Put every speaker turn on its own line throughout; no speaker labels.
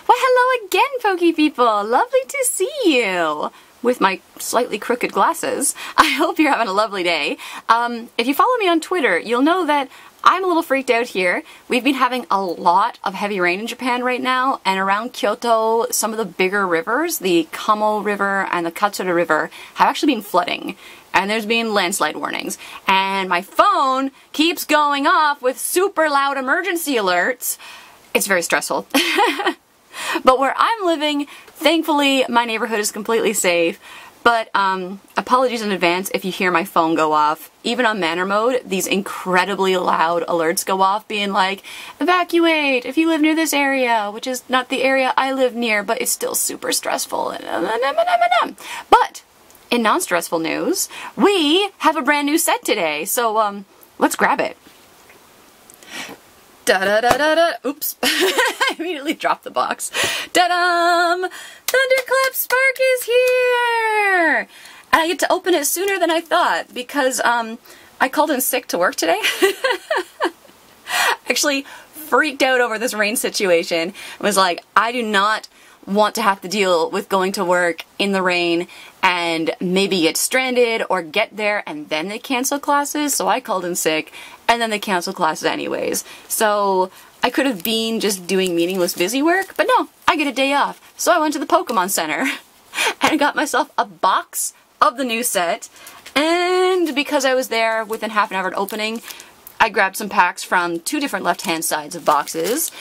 Well, hello again, Pokey people! Lovely to see you! With my slightly crooked glasses. I hope you're having a lovely day. If you follow me on Twitter, you'll know that I'm a little freaked out here. We've been having a lot of heavy rain in Japan right now, and around Kyoto, some of the bigger rivers, the Kamo River and the Katsura River, have actually been flooding. And there's been landslide warnings. And my phone keeps going off with super loud emergency alerts. It's very stressful. But where I'm living, thankfully, my neighborhood is completely safe. But apologies in advance if you hear my phone go off. Even on manner mode, these incredibly loud alerts go off being like, evacuate if you live near this area, which is not the area I live near, but it's still super stressful. But in non-stressful news, we have a brand new set today, so let's grab it. Da-da-da-da-da. Oops. I immediately dropped the box. Da-dum! Thunderclap Spark is here! And I get to open it sooner than I thought because I called in sick to work today. Actually freaked out over this rain situation. Was like, I do not want to have to deal with going to work in the rain and maybe get stranded or get there and then they cancel classes. So I called in sick and then they canceled classes anyways. So I could have been just doing meaningless busy work, but no, I get a day off. So I went to the Pokemon Center and got myself a box of the new set. And because I was there within half an hour of opening, I grabbed some packs from two different left-hand sides of boxes.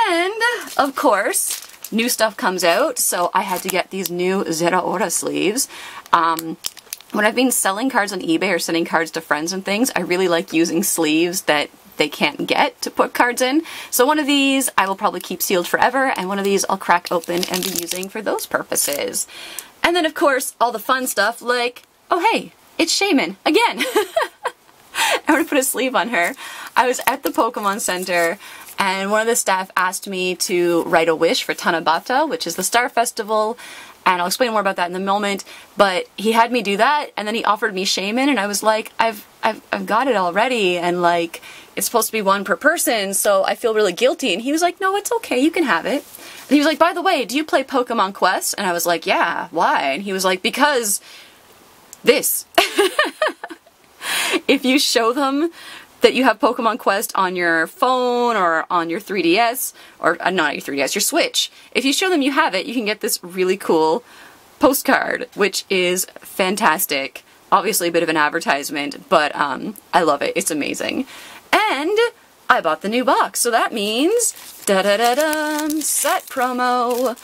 And, of course, new stuff comes out, so I had to get these new Zeraora sleeves. When I've been selling cards on eBay or sending cards to friends and things, I really like using sleeves that they can't get to put cards in. So one of these I will probably keep sealed forever, and one of these I'll crack open and be using for those purposes. And then, of course, all the fun stuff like, oh hey, it's Shaman again! I'm gonna put a sleeve on her. I was at the Pokemon Center, and one of the staff asked me to write a wish for Tanabata, which is the Star Festival, and I'll explain more about that in a moment, but he had me do that, and then he offered me Shaman, and I was like, I've got it already, and like, it's supposed to be one per person, so I feel really guilty, and he was like, no, it's okay, you can have it. And he was like, by the way, do you play Pokemon Quest? And I was like, yeah, why? And he was like, because this. If you show them that you have Pokemon Quest on your phone or on your 3DS, or not your 3DS, your Switch. If you show them you have it, you can get this really cool postcard, which is fantastic. Obviously a bit of an advertisement, but I love it. It's amazing. And I bought the new box, so that means da-da-da-dum, set promo.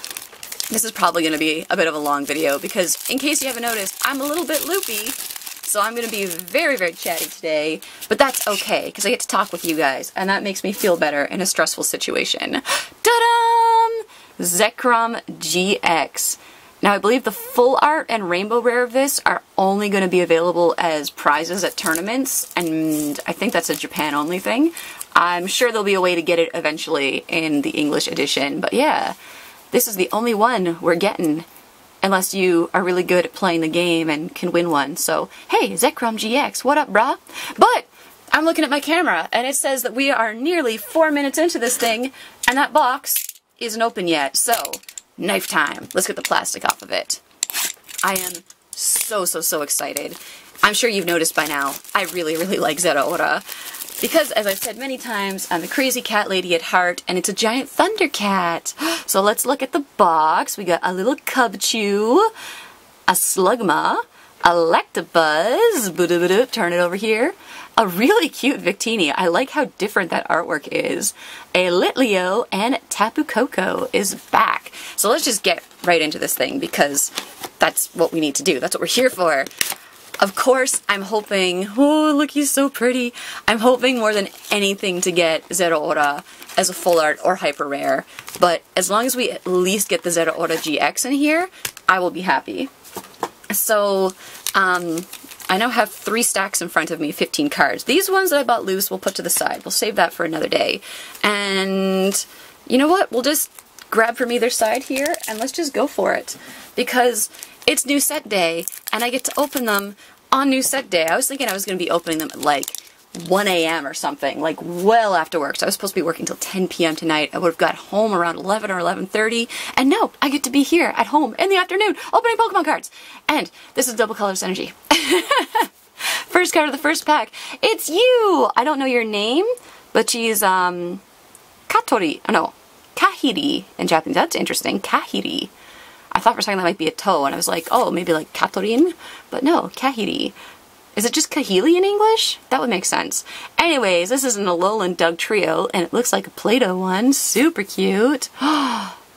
This is probably going to be a bit of a long video because, in case you haven't noticed, I'm a little bit loopy. So I'm going to be very, very chatty today, but that's okay, because I get to talk with you guys, and that makes me feel better in a stressful situation. Ta-dam! Zekrom GX. Now I believe the full art and rainbow rare of this are only going to be available as prizes at tournaments, and I think that's a Japan only thing. I'm sure there'll be a way to get it eventually in the English edition, but yeah, this is the only one we're getting. Unless you are really good at playing the game and can win one. So, hey, Zekrom GX, what up, brah? But, I'm looking at my camera, and it says that we are nearly 4 minutes into this thing, and that box isn't open yet. So, knife time. Let's get the plastic off of it. I am so excited. I'm sure you've noticed by now, I really, really like Zeraora. Because, as I've said many times, I'm a crazy cat lady at heart, and it's a giant Thundercat. So let's look at the box. We got a little Cubchoo, a Slugma, a Electabuzz, turn it over here, a really cute Victini. I like how different that artwork is. A Litleo, and Tapu Koko is back. So let's just get right into this thing, because that's what we need to do. That's what we're here for. Of course, I'm hoping, oh look, he's so pretty. I'm hoping more than anything to get Zeraora as a full art or hyper rare. But as long as we at least get the Zeraora GX in here, I will be happy. So, I now have 3 stacks in front of me, 15 cards. These ones that I bought loose, we'll put to the side. We'll save that for another day. And you know what? We'll just grab from either side here and let's just go for it. Because it's new set day, and I get to open them on new set day. I was thinking I was going to be opening them at like 1 a.m. or something, like well after work. So I was supposed to be working till 10 p.m. tonight. I would have got home around 11 or 11:30, and no, I get to be here at home in the afternoon opening Pokemon cards. And this is Double Colors Energy. First card of the first pack. It's you! I don't know your name, but she's, Kahiri in Japanese. That's interesting. Kahiri. I thought for a second that might be a toe, and I was like, oh, maybe like Katorin? But no, Kahiri. Is it just Kahili in English? That would make sense. Anyways, this is an Alolan Doug trio, and it looks like a Play-Doh one. Super cute.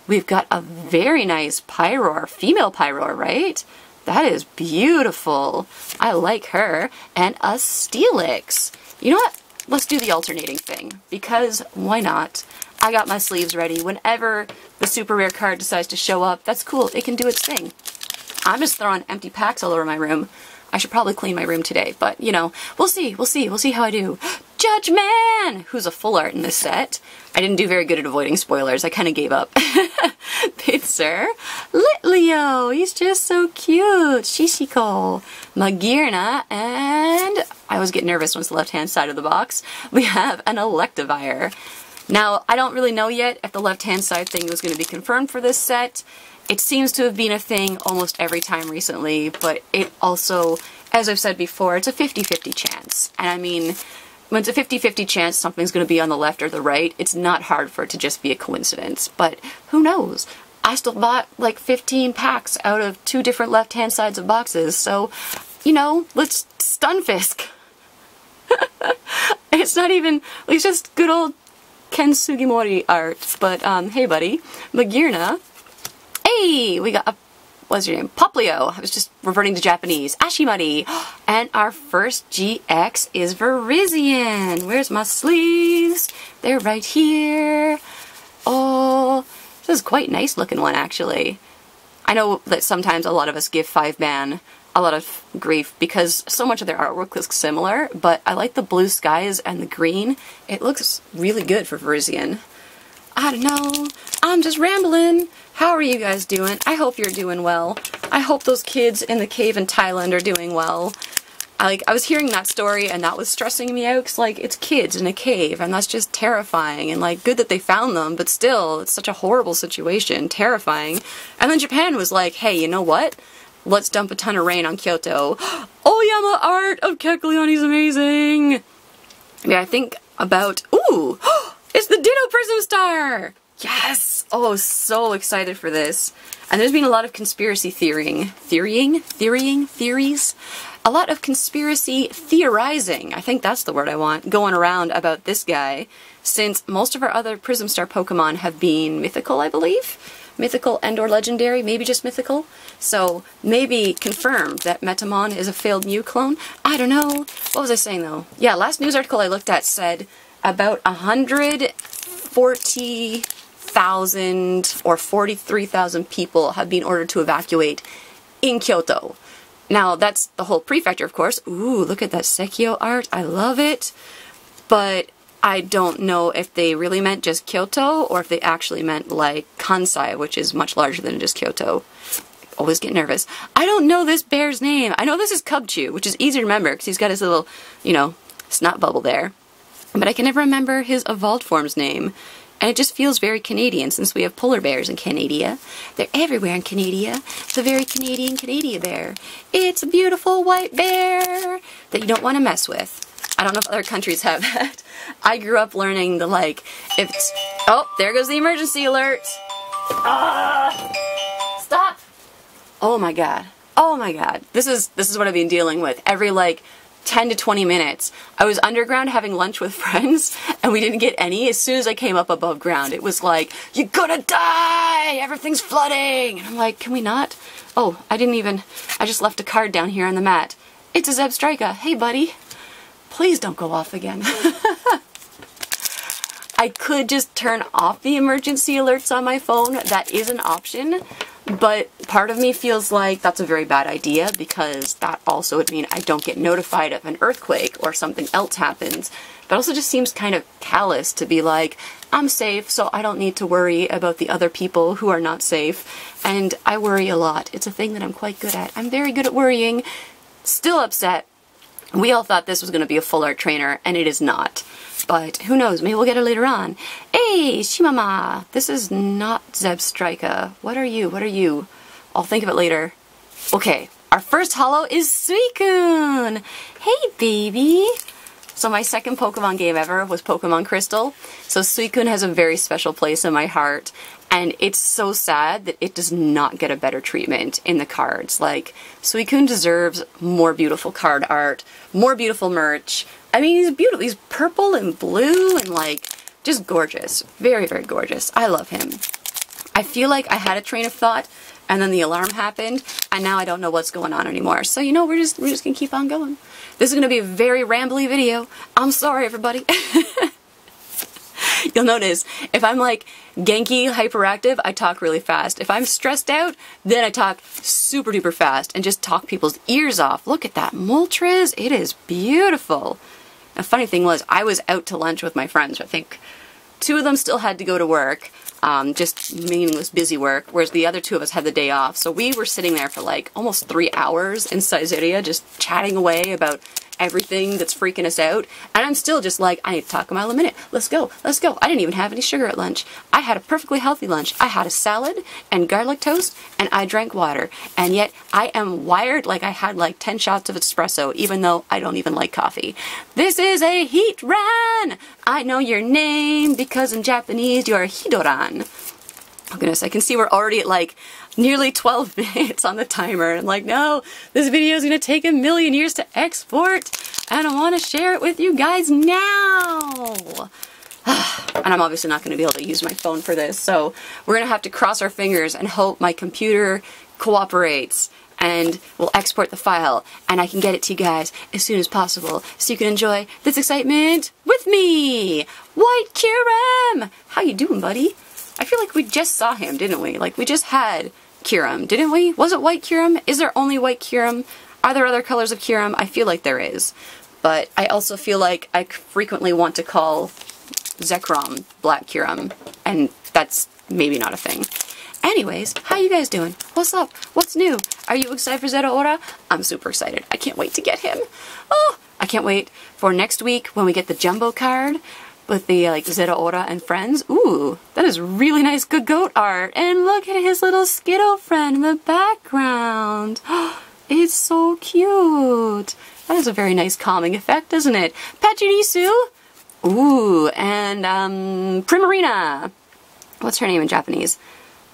We've got a very nice Pyroar, female Pyroar, right? That is beautiful. I like her. And a Steelix. You know what? Let's do the alternating thing, because why not? I got my sleeves ready. Whenever the super rare card decides to show up, that's cool. It can do its thing. I'm just throwing empty packs all over my room. I should probably clean my room today, but, you know, we'll see how I do. Judge Man! Who's a full art in this set. I didn't do very good at avoiding spoilers. I kind of gave up. Pitzer. Litleo! He's just so cute. Shishiko. Magearna. And I always get nervous when it's the left-hand side of the box. We have an Electivire. Now, I don't really know yet if the left-hand side thing was going to be confirmed for this set. It seems to have been a thing almost every time recently, but it also, as I've said before, it's a 50-50 chance. And I mean, when it's a 50-50 chance something's going to be on the left or the right, it's not hard for it to just be a coincidence. But who knows? I still bought like 15 packs out of 2 different left-hand sides of boxes, so, you know, let's Stunfisk. It's not even, it's just good old Ken Sugimori art, but hey buddy, Magearna. Hey, we got a, what's your name? Poplio. I was just reverting to Japanese. Ashimari. And our first GX is Virizion. Where's my sleeves? They're right here. Oh, this is quite a nice looking one actually. I know that sometimes a lot of us give 5-man a lot of grief because so much of their artwork looks similar, but I like the blue skies and the green. It looks really good for Virizion. I don't know. I'm just rambling. How are you guys doing? I hope you're doing well. I hope those kids in the cave in Thailand are doing well. I was hearing that story and that was stressing me out because, like, it's kids in a cave and that's just terrifying. And, like, good that they found them, but still, it's such a horrible situation. Terrifying. And then Japan was like, hey, you know what? Let's dump a ton of rain on Kyoto. Oyama art of Kecleon, he's amazing! Yeah, I think about... Ooh! It's the Ditto Prism Star! Yes! Oh, so excited for this. And there's been a lot of conspiracy theories? A lot of conspiracy theorizing, I think that's the word I want, going around about this guy, since most of our other Prism Star Pokemon have been mythical, I believe? Mythical and or legendary, maybe just mythical. So maybe confirmed that Metamon is a failed Mew clone. I don't know. What was I saying though? Yeah, last news article I looked at said about 140,000 or 43,000 people have been ordered to evacuate in Kyoto. Now that's the whole prefecture, of course. Ooh, look at that Sekio art. I love it. But I don't know if they really meant just Kyoto or if they actually meant like Kansai, which is much larger than just Kyoto. Always get nervous. I don't know this bear's name. I know this is Cubchoo, which is easy to remember because he's got his little, you know, snot bubble there. But I can never remember his evolved form's name. And it just feels very Canadian since we have polar bears in Canada. They're everywhere in Canada. It's a very Canadian Canada bear. It's a beautiful white bear that you don't want to mess with. I don't know if other countries have that. I grew up learning the, like, if it's... Oh, there goes the emergency alert! Ah! Stop! Oh my god. Oh my god. This is what I've been dealing with. Every, like, 10 to 20 minutes. I was underground having lunch with friends, and we didn't get any. As soon as I came up above ground, it was like, you're gonna die! Everything's flooding! And I'm like, can we not? Oh, I just left a card down here on the mat. It's a Zebstrika. Hey, buddy. Please don't go off again. I could just turn off the emergency alerts on my phone. That is an option. But part of me feels like that's a very bad idea because that also would mean I don't get notified if an earthquake or something else happens. But also just seems kind of callous to be like, I'm safe, so I don't need to worry about the other people who are not safe. And I worry a lot. It's a thing that I'm quite good at. I'm very good at worrying. Still upset We all thought this was going to be a full art trainer, and it is not. But who knows, maybe we'll get her later on. Hey, Shimama! This is not Zebstrika. What are you? What are you? I'll think of it later. Okay, our first holo is Suicune! Hey, baby! So my second Pokemon game ever was Pokemon Crystal. So Suicune has a very special place in my heart. And it's so sad that it does not get a better treatment in the cards. Like, Suicune deserves more beautiful card art, more beautiful merch. I mean, he's beautiful. He's purple and blue and, like, just gorgeous. Very, very gorgeous. I love him. I feel like I had a train of thought, and then the alarm happened, and now I don't know what's going on anymore. So, you know, we're just gonna keep on going. This is gonna be a very rambly video. I'm sorry, everybody. You'll notice, if I'm like Genki hyperactive, I talk really fast. If I'm stressed out, then I talk super duper fast and just talk people's ears off. Look at that Moltres, it is beautiful. The funny thing was, I was out to lunch with my friends. I think 2 of them still had to go to work, just meaningless busy work, whereas the other 2 of us had the day off. So we were sitting there for like almost 3 hours in Saizeriya, just chatting away about everything that's freaking us out, and I'm still just like, I need to talk a mile a minute. Let's go, let's go. I didn't even have any sugar at lunch. I had a perfectly healthy lunch. I had a salad and garlic toast, and I drank water, and yet I am wired like I had like 10 shots of espresso, even though I don't even like coffee. This is a heat run! I know your name because in Japanese you're Hidoran. Oh goodness, I can see we're already at like nearly 12 minutes on the timer. I'm like, no, this video is going to take 1,000,000 years to export, and I want to share it with you guys now. And I'm obviously not going to be able to use my phone for this, so we're going to have to cross our fingers and hope my computer cooperates, and we'll export the file, and I can get it to you guys as soon as possible, so you can enjoy this excitement with me. White Kyurem! How you doing, buddy? I feel like we just saw him, didn't we? Like, we just had Kyurem, didn't we? Was it White Kyurem? Is there only White Kyurem? Are there other colors of Kyurem? I feel like there is. But I also feel like I frequently want to call Zekrom Black Kyurem, and that's maybe not a thing. Anyways, how you guys doing? What's up? What's new? Are you excited for Zeraora? I'm super excited. I can't wait to get him. Oh, I can't wait for next week when we get the jumbo card with the like Zeraora and friends. Ooh, that is really nice good goat art. And look at his little Skittle friend in the background. It's so cute. That is a very nice calming effect, isn't it? Pachirisu. Ooh, and Primarina. What's her name in Japanese?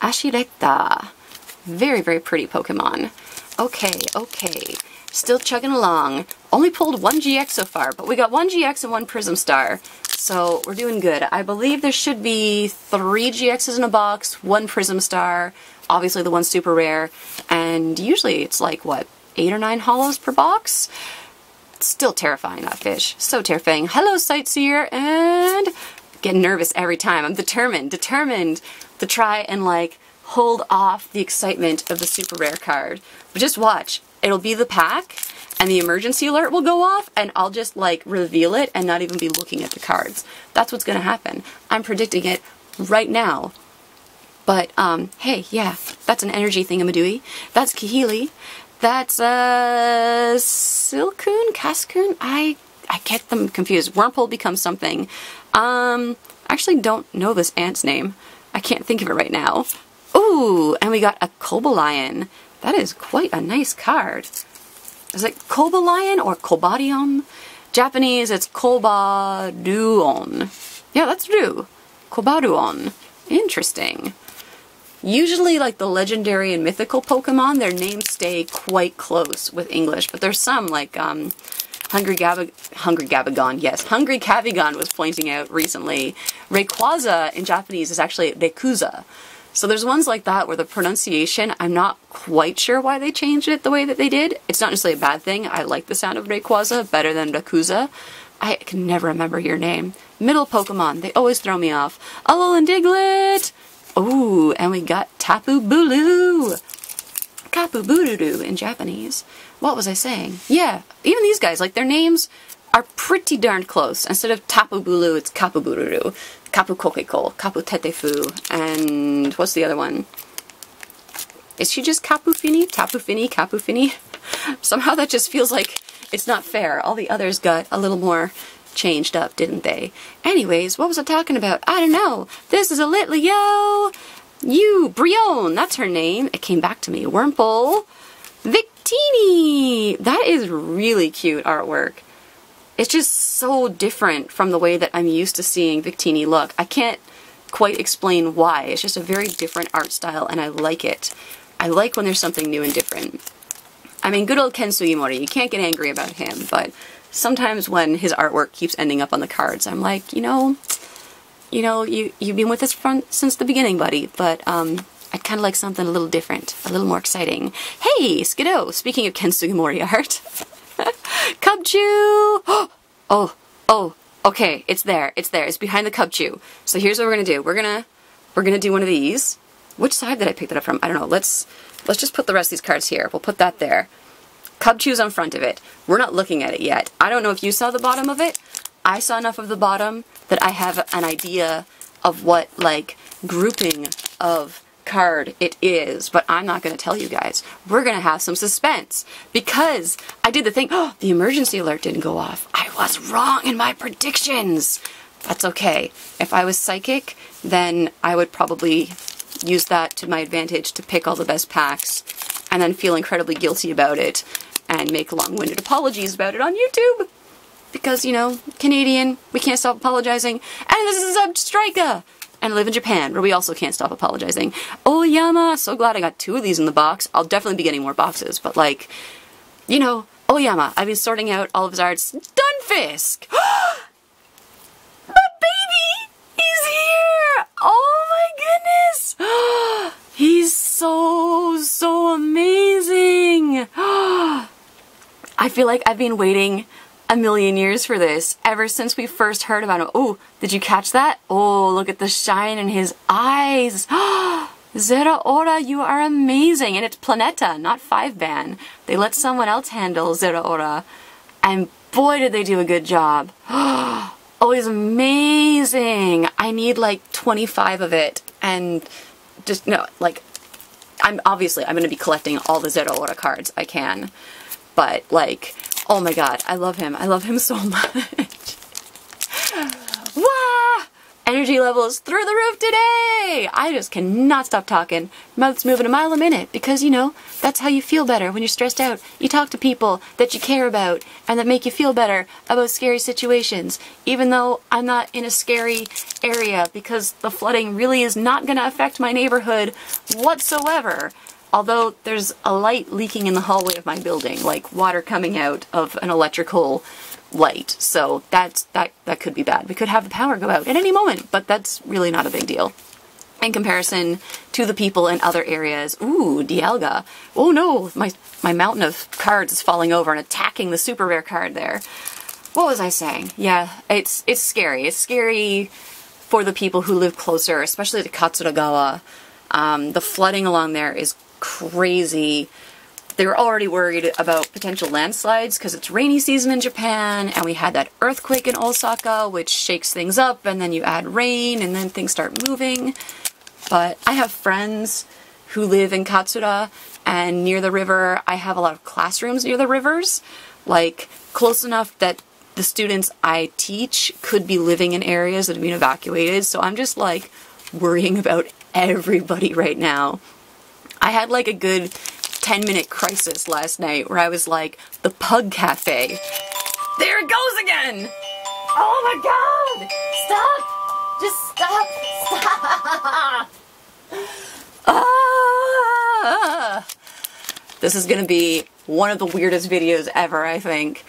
Ashireta. Very, very pretty Pokemon. Okay, okay. Still chugging along. Only pulled 1 GX so far, but we got 1 GX and 1 Prism Star. So we're doing good. I believe there should be 3 GXs in a box, 1 Prism Star, obviously the one super rare, and usually it's like, what, 8 or 9 holos per box? It's still terrifying, that fish. So terrifying. Hello, Sightseer, and getting nervous every time. I'm determined to try and like hold off the excitement of the super rare card. But just watch. It'll be the pack, and the emergency alert will go off, and I'll just like reveal it and not even be looking at the cards. That's what's gonna happen. I'm predicting it right now. But hey, yeah, that's an energy thingamadooey. That's Kahili. That's Silcoon? Cascoon? I get them confused. Wurmple becomes something. I actually don't know this ant's name. I can't think of it right now. Ooh, and we got a Cobalion. That is quite a nice card. Is it Cobalion or Cobadion? Japanese, it's Kobaduon. Yeah, that's true. Kobaduon. Interesting. Usually, like the legendary and mythical Pokemon, their names stay quite close with English, but there's some like Hungry Cavigon was pointing out recently. Rayquaza in Japanese is actually Rekuza. So there's ones like that where the pronunciation, I'm not quite sure why they changed it the way that they did. It's not necessarily a bad thing. I like the sound of Rayquaza better than Rekuza. I can never remember your name. Middle Pokemon, they always throw me off. Alolan Diglett! Ooh, and we got Tapu Bulu! Kapu Bururu in Japanese. What was I saying? Yeah, even these guys, like their names are pretty darn close. Instead of Tapu Bulu, it's Kapu Bururu. Kapu Kokeko, Kapu Tetefu, and what's the other one? Is she just Kapu Fini? Tapu Fini? Kapu Fini? Somehow that just feels like It's not fair. All the others got a little more changed up, didn't they? Anyways, what was I talking about? I don't know. This is a Litleo. You, Brione, that's her name. It came back to me. Wurmple. Victini. That is really cute artwork. It's just so different from the way that I'm used to seeing Victini look. I can't quite explain why. It's just a very different art style, and I like it. I like when there's something new and different. I mean, good old Ken Sugimori, you can't get angry about him, but sometimes when his artwork keeps ending up on the cards, I'm like, you've been with us since the beginning, buddy, but I'd kind of like something a little different, a little more exciting. Hey, Skiddo, speaking of Ken Sugimori art. Cubchew! Oh, okay, it's there, it's behind the Cubchew. So here's what we're gonna do. We're gonna do one of these. Which side did I pick that up from? I don't know. Let's just put the rest of these cards here. We'll put that there. Cubchew's on front of it. We're not looking at it yet. I don't know if you saw the bottom of it. I saw enough of the bottom that I have an idea of what, like, grouping of card it is, but I'm not going to tell you guys. We're going to have some suspense because I did the thing. Oh, the emergency alert didn't go off. I was wrong in my predictions. That's okay. If I was psychic, then I would probably use that to my advantage to pick all the best packs and then feel incredibly guilty about it and make long-winded apologies about it on YouTube. Because, Canadian, we can't stop apologizing. And this is a Striker! And I live in Japan, where we also can't stop apologizing. Oyama, so glad I got 2 of these in the box. I'll definitely be getting more boxes, but Oyama, I've been sorting out all of his arts. Dunfisk! Baby! He's here! Oh my goodness! He's so amazing! I feel like I've been waiting a million years for this, ever since we first heard about him. Oh, did you catch that? Oh, look at the shine in his eyes! Zera Ora, you are amazing! And it's Planeta, not 5-ban. They let someone else handle Zera Ora, and boy did they do a good job. Oh, he's amazing! I need like 25 of it, and just, I'm going to be collecting all the Zera Ora cards I can. But, oh my god, I love him. I love him so much. Wah! Energy levels through the roof today! I just cannot stop talking. Mouth's moving a mile a minute because, that's how you feel better when you're stressed out. You talk to people that you care about and that make you feel better about scary situations. Even though I'm not in a scary area because the flooding really is not going to affect my neighborhood whatsoever. Although there's a light leaking in the hallway of my building, like water coming out of an electrical light. So that could be bad. We could have the power go out at any moment, but that's really not a big deal in comparison to the people in other areas. Ooh, Dialga. Oh no, my mountain of cards is falling over and attacking the super rare card there. What was I saying? Yeah, it's scary. It's scary for the people who live closer, especially to Katsuragawa. The flooding along there is crazy. They were already worried about potential landslides because it's rainy season in Japan, and we had that earthquake in Osaka, which shakes things up, and then you add rain, and then things start moving. But I have friends who live in Katsura, and near the river, I have a lot of classrooms near the rivers, close enough that the students I teach could be living in areas that have been evacuated, so I'm just, worrying about everybody right now. I had a good 10-minute crisis last night where I was like, the Pug Cafe. There it goes again! Oh my god! Stop! Just stop! Ah! This is gonna be one of the weirdest videos ever, I think.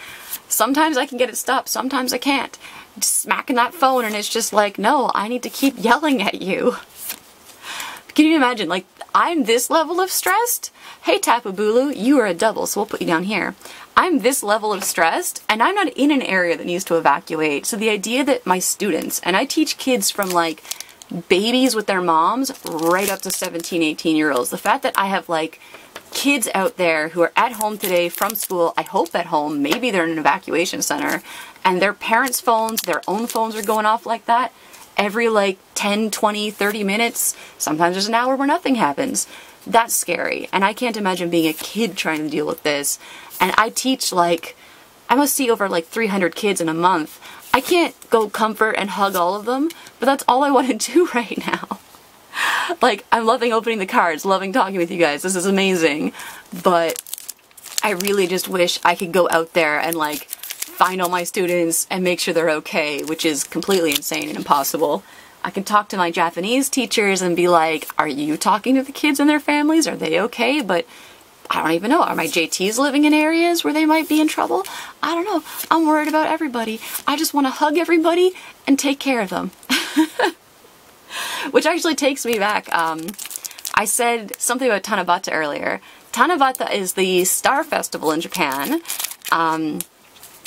Sometimes I can get it stopped, sometimes I can't. Just smacking that phone and it's just no, I need to keep yelling at you. Can you imagine, I'm this level of stressed? Hey Tapabulu, you are a double, so we'll put you down here. I'm this level of stressed, and I'm not in an area that needs to evacuate, so the idea that my students, and I teach kids from babies with their moms right up to 17, 18-year-olds, the fact that I have kids out there who are at home today from school, I hope at home, maybe they're in an evacuation center, and their parents' phones, their own phones are going off like that, every 10, 20, 30 minutes, sometimes there's an hour where nothing happens. That's scary, and I can't imagine being a kid trying to deal with this. And I teach I must see over like 300 kids in a month. I can't go comfort and hug all of them, but that's all I want to do right now. Like, I'm loving opening the cards, loving talking with you guys. This is amazing. But I really just wish I could go out there and like find all my students and make sure they're okay, which is completely insane and impossible. I can talk to my Japanese teachers and be like, are you talking to the kids and their families? Are they okay? But I don't even know. Are my JTs living in areas where they might be in trouble? I don't know. I'm worried about everybody. I just want to hug everybody and take care of them. Which actually takes me back. I said something about Tanabata earlier. Tanabata is the star festival in Japan.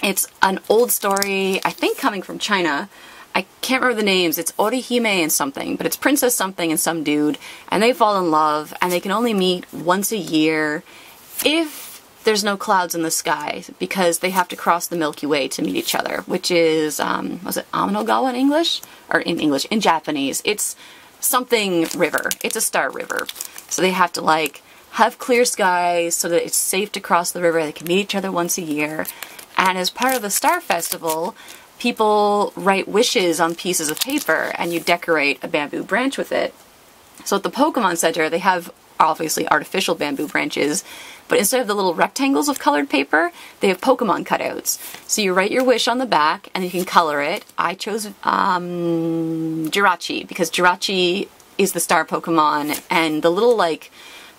It's an old story, I think coming from China. I can't remember the names. It's Orihime and something, but it's Princess something and some dude, and they fall in love, and they can only meet once a year if there's no clouds in the sky, because they have to cross the Milky Way to meet each other, which is, was it Aminogawa in English? Or in English, in Japanese. It's something river. It's a star river. So they have to, like, have clear skies so that it's safe to cross the river. They can meet each other once a year. And as part of the Star Festival, people write wishes on pieces of paper and you decorate a bamboo branch with it. So at the Pokemon Center, they have obviously artificial bamboo branches, but instead of the little rectangles of colored paper, they have Pokemon cutouts. So you write your wish on the back and you can color it. I chose Jirachi because Jirachi is the star Pokemon, and the little, like,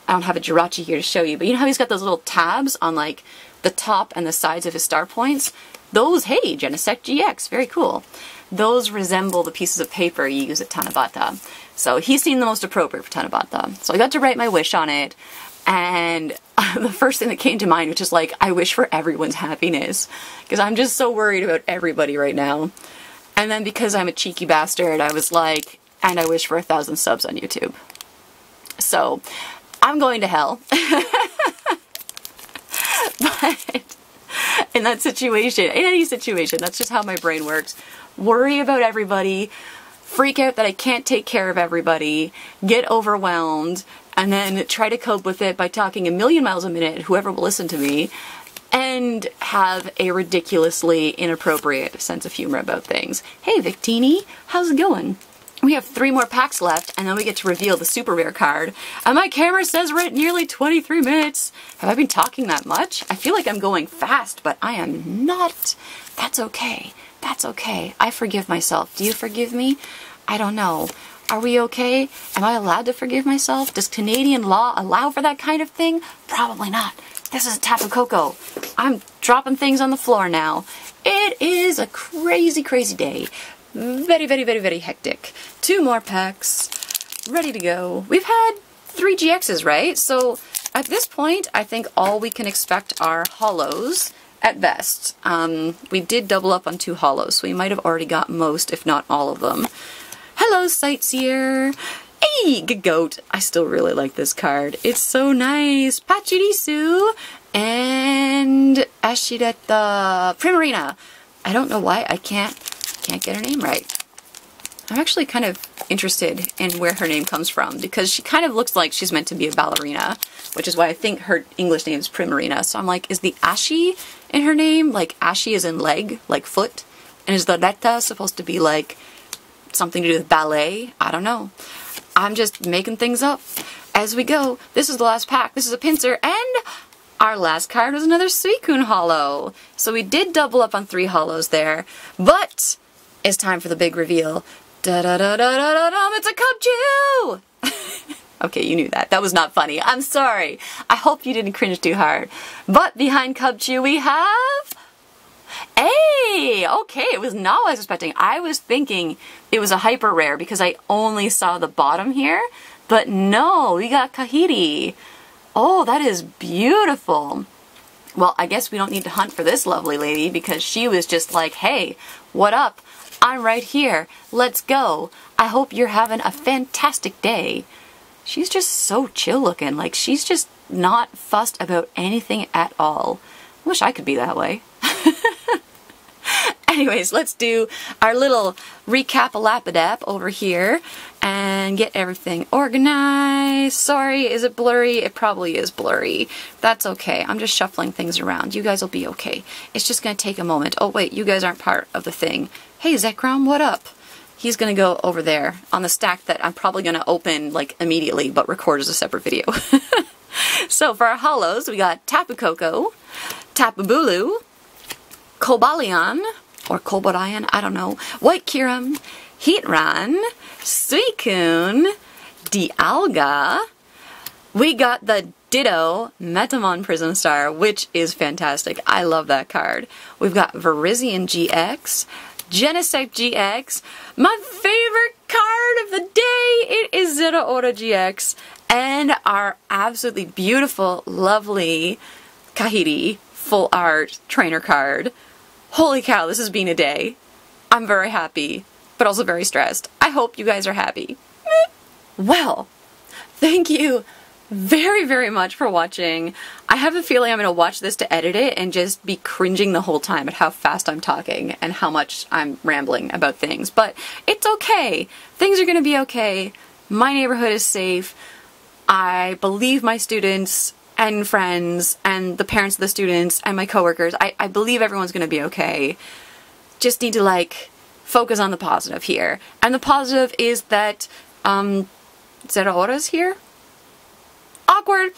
I don't have a Jirachi here to show you, but you know how he's got those little tabs on, like, the top and the sides of his star points? Those, hey, Genesect GX, very cool. Those resemble the pieces of paper you use at Tanabata. So he seemed the most appropriate for Tanabata. So I got to write my wish on it, and the first thing that came to mind was just like, I wish for everyone's happiness, because I'm just so worried about everybody right now. And then because I'm a cheeky bastard, I was like, and I wish for 1,000 subs on YouTube. So I'm going to hell. But in that situation, in any situation, that's just how my brain works. Worry about everybody, freak out that I can't take care of everybody, get overwhelmed, and then try to cope with it by talking a million miles a minute, whoever will listen to me, and have a ridiculously inappropriate sense of humor about things. Hey Victini, how's it going? We have 3 more packs left, and then we get to reveal the super rare card. And my camera says we're at nearly 23 minutes. Have I been talking that much? I feel like I'm going fast, but I am not. That's okay. That's okay. I forgive myself. Do you forgive me? I don't know. Are we okay? Am I allowed to forgive myself? Does Canadian law allow for that kind of thing? Probably not. This is a Tapu Koko. I'm dropping things on the floor now. It is a crazy, crazy day. Very, very, very, very hectic. 2 more packs. Ready to go. We've had 3 GXs, right? So at this point, I think all we can expect are holos at best. We did double up on 2 holos, so we might have already got most, if not all of them. Hello, Sightseer! Hey, Goat! I still really like this card. It's so nice! Pachirisu! And Ashireta Primarina! I don't know why I can't get her name right. I'm actually kind of interested in where her name comes from, because she kind of looks like she's meant to be a ballerina, which is why I think her English name is Primarina. So I'm like, is the Ashi in her name, like Ashi is in leg, like foot? And is the Reta supposed to be like something to do with ballet? I don't know. I'm just making things up as we go. This is the last pack. This is a pincer, and our last card was another Suicune holo. So we did double up on 3 holos there, but it's time for the big reveal. Da-da-da-da-da-da-dum, it's a Cubchoo! Okay, you knew that. That was not funny. I'm sorry. I hope you didn't cringe too hard. But behind Cubchoo we have... Hey! Okay, it was not what I was expecting. I was thinking it was a hyper rare because I only saw the bottom here. But no, we got Kahiri. Oh, that is beautiful. Well, I guess we don't need to hunt for this lovely lady because she was just like, hey, what up? I'm right here. Let's go. I hope you're having a fantastic day. She's just so chill looking. Like, she's just not fussed about anything at all. Wish I could be that way. Anyways, let's do our little recap-a-lap-a-dap over here and get everything organized. Sorry, is it blurry? It probably is blurry. That's okay. I'm just shuffling things around. You guys will be okay. It's just going to take a moment. Oh, wait, you guys aren't part of the thing. Hey, Zekrom, what up? He's going to go over there on the stack that I'm probably going to open, like, immediately, but record as a separate video. So, for our hollows, we got Tapu Koko, Tapu Bulu, Cobalion, or Cobalion, I don't know, White Kyurem, Heatran, Suicune, Dialga. We got the Ditto Metamon Prism Star, which is fantastic. I love that card. We've got Virizion GX, Genesect GX, my favorite card of the day, it is Zeraora GX, and our absolutely beautiful, lovely Kahiri full art trainer card. Holy cow, this has been a day. I'm very happy, but also very stressed. I hope you guys are happy. Well, thank you very, very much for watching. I have a feeling I'm going to watch this to edit it and just be cringing the whole time at how fast I'm talking and how much I'm rambling about things. But it's okay. Things are going to be okay. My neighborhood is safe. I believe my students and friends and the parents of the students and my coworkers. I believe everyone's going to be okay. Just need to, like, focus on the positive here. And the positive is that Zeraora's here? Awkward!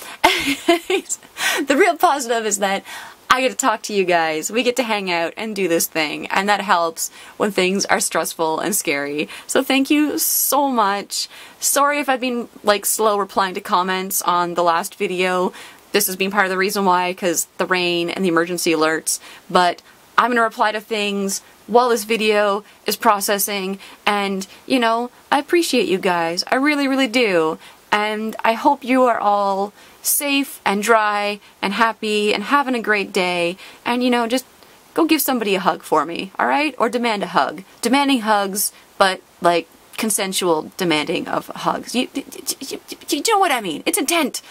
The real positive is that I get to talk to you guys. We get to hang out and do this thing, and that helps when things are stressful and scary. So thank you so much. Sorry if I've been, like, slow replying to comments on the last video. This has been part of the reason why, because the rain and the emergency alerts, but I'm gonna reply to things while this video is processing, and, you know, I appreciate you guys. I really, really do. And I hope you are all safe and dry and happy and having a great day. And, you know, just go give somebody a hug for me, alright? Or demand a hug. Demanding hugs, but, like, consensual demanding of hugs. You know what I mean? It's intent.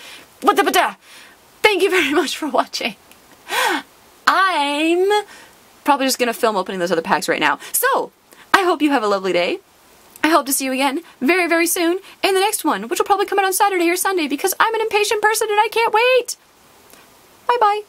What the Thank you very much for watching. I'm probably just gonna film opening those other packs right now. So, I hope you have a lovely day. I hope to see you again very, very soon in the next one, which will probably come out on Saturday or Sunday because I'm an impatient person and I can't wait. Bye-bye.